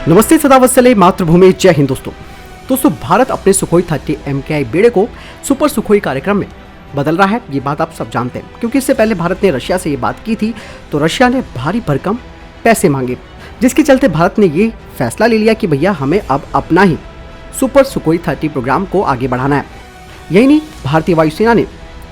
नमस्ते, सदा वत्सले, मातृभूमि, जय हिंद। दोस्तों भारत अपने सुखोई 30 MKI बेड़े को सुपर सुखोई कार्यक्रम में बदल रहा है। ये बात आप सब जानते हैं, क्योंकि इससे पहले भारत ने रशिया से ये बात की थी तो रशिया ने भारी भरकम पैसे मांगे, जिसके चलते भारत ने ये फैसला ले लिया कि भैया हमें अब अपना ही सुपर सुखोई 30 प्रोग्राम को आगे बढ़ाना है। यही नहीं, भारतीय वायुसेना ने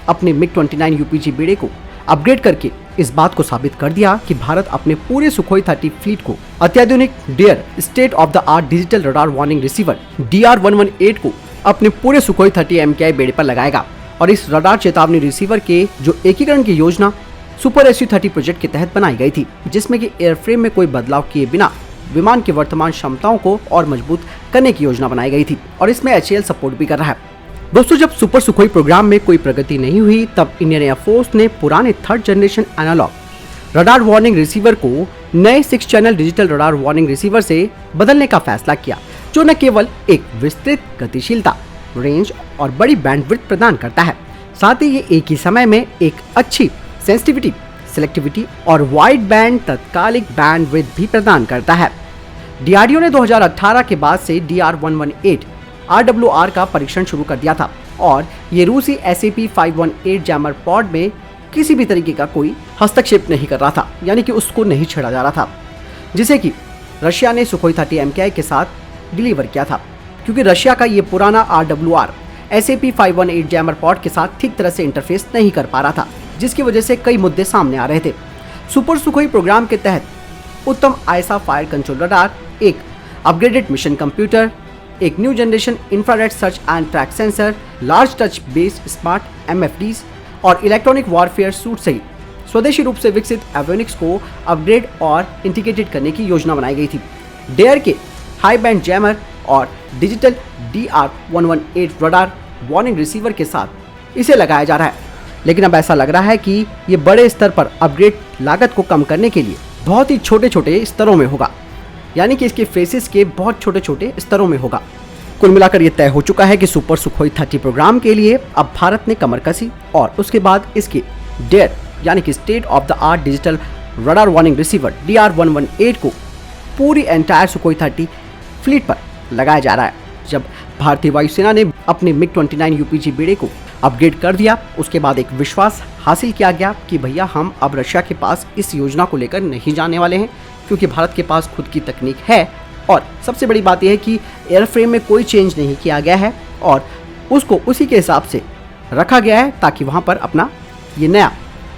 अपने MiG-29 UPG बेड़े को अपग्रेड करके इस बात को साबित कर दिया कि भारत अपने पूरे सुखोई 30 फ्लीट को अत्याधुनिक डेयर state of the art digital radar warning receiver DR-118 को अपने पूरे सुखोई 30 MKI बेड़े पर लगाएगा। और इस रडार चेतावनी रिसीवर के जो एकीकरण की योजना सुपर SU-30 प्रोजेक्ट के तहत बनाई गई थी, जिसमें कि एयरफ्रेम में कोई बदलाव किए बिना विमान की वर्तमान क्षमताओं को और मजबूत करने की योजना बनाई गई थी, और इसमें HAL सपोर्ट भी कर रहा है। दोस्तों, जब सुपर सुखोई प्रोग्राम में कोई प्रगति नहीं हुई, तब इंडियन एयरफोर्स ने पुराने 3rd generation analogue radar warning receiver को नए 6 channel digital radar warning receiver से बदलने का फैसला किया, जो न केवल एक विस्तृत गतिशीलता, रेंज और बड़ी बैंडविड्थ प्रदान करता है, साथ ही ये एक ही समय में एक अच्छी सेंसिटिविटी, सिलेक्टिविटी और वाइड बैंड तत्कालिक बैंडविड्थ भी प्रदान करता है। DRDO ने 2018 के बाद से DR-118 RWR का परीक्षण शुरू कर दिया था, और ये रूसी SAP-518 जैमर पॉड में किसी भी तरीके का कोई हस्तक्षेप नहीं कर रहा था, यानी कि उसको नहीं छेड़ा जा रहा था, जिसे कि रशिया ने सुखोई 30 MKI के साथ डिलीवर किया था, क्योंकि रशिया का ये पुराना RWR SAP-518 जैमर पॉड के साथ ठीक तरह से इंटरफेस नहीं कर पा रहा था, जिसकी वजह से कई मुद्दे सामने आ रहे थे। सुपर सुखोई प्रोग्राम के तहत उत्तम ISA फायर कंट्रोल रडार, एक अपग्रेडेड मिशन कंप्यूटर, एक new generation infrared search and track sensor, large touch based smart MFDs और इलेक्ट्रॉनिक वॉरफेयर सूट सहित स्वदेशी रूप से विकसित एवियोनिक्स को अपग्रेड और इंटीग्रेटेड करने की योजना बनाई गई थी। डेयर के हाई बैंड जैमर और digital DR-118 radar warning receiver के साथ इसे लगाया जा रहा है, लेकिन अब ऐसा लग रहा है कि ये बड़े स्तर पर अपग्रेड लागत को कम करने के लिए बहुत ही छोटे छोटे स्तरों में होगा, यानी कि इसके फेसेस के बहुत छोटे छोटे स्तरों में होगा। कुल मिलाकर ये तय हो चुका है कि सुपर सुखोई 30 प्रोग्राम के लिए अब भारत ने कमर कसी, और उसके बाद इसके डेयर यानी कि state of the art digital radar warning receiver DR-118 को पूरी एंटायर सुखोई 30 फ्लीट पर लगाया जा रहा है। जब भारतीय वायुसेना ने अपने MiG-29 UPG बेड़े को अपग्रेड कर दिया, उसके बाद एक विश्वास हासिल किया गया कि भैया हम अब रशिया के पास इस योजना को लेकर नहीं जाने वाले हैं, क्योंकि भारत के पास खुद की तकनीक है, और सबसे बड़ी बात यह है कि एयरफ्रेम में कोई चेंज नहीं किया गया है और उसको उसी के हिसाब से रखा गया है, ताकि वहां पर अपना ये नया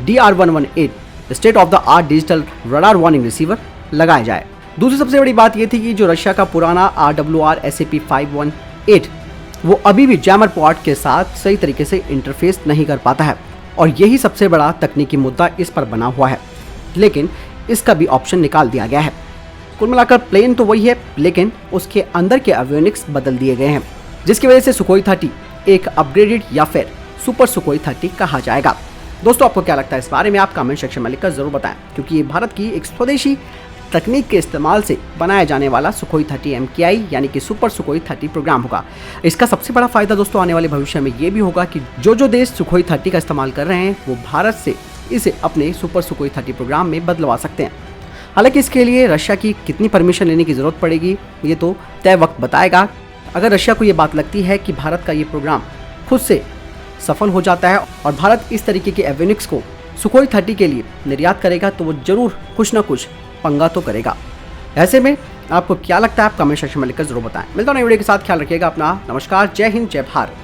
DR-118 state of the art digital radar warning receiver लगाया जाए। दूसरी सबसे बड़ी बात यह थी कि जो रशिया का पुराना RWR SAP-518 वो अभी भी जैमर पॉड के साथ सही तरीके से इंटरफेस नहीं कर पाता है, और यही सबसे बड़ा तकनीकी मुद्दा इस पर बना हुआ है, लेकिन इसका भी ऑप्शन निकाल दिया गया है। कुल मिलाकर प्लेन तो वही है, लेकिन उसके अंदर के एवियोनिक्स बदल दिए गए हैं, जिसकी वजह से सुखोई 30 एक अपग्रेडेड या फिर सुपर सुखोई 30 कहा जाएगा। दोस्तों, आपको क्या लगता है इस बारे में? आप कमेंट सेक्शन में लिखकर जरूर बताएं, क्योंकि ये भारत की एक स्वदेशी तकनीक के इस्तेमाल से बनाया जाने वाला सुखोई 30 MKI यानी कि सुपर सुखोई 30 प्रोग्राम होगा। इसका सबसे बड़ा फायदा दोस्तों आने वाले भविष्य में ये भी होगा कि जो देश सुखोई 30 का इस्तेमाल कर रहे हैं, वो भारत से इसे अपने सुपर सुखोई 30 प्रोग्राम में बदलवा सकते हैं। हालांकि इसके लिए रशिया की कितनी परमिशन लेने की जरूरत पड़ेगी, ये तो तय वक्त बताएगा। अगर रशिया को ये बात लगती है कि भारत का ये प्रोग्राम खुद से सफल हो जाता है और भारत इस तरीके के एवियोनिक्स को सुखोई 30 के लिए निर्यात करेगा, तो वो जरूर कुछ ना कुछ पंगा तो करेगा। ऐसे में आपको क्या लगता है? आप कमेंट सेक्शन में लिखकर जरूर बताएं। मिलता हूं नई वीडियो के साथ, ख्याल रखिएगा अपना। नमस्कार, जय हिंद, जय भारत।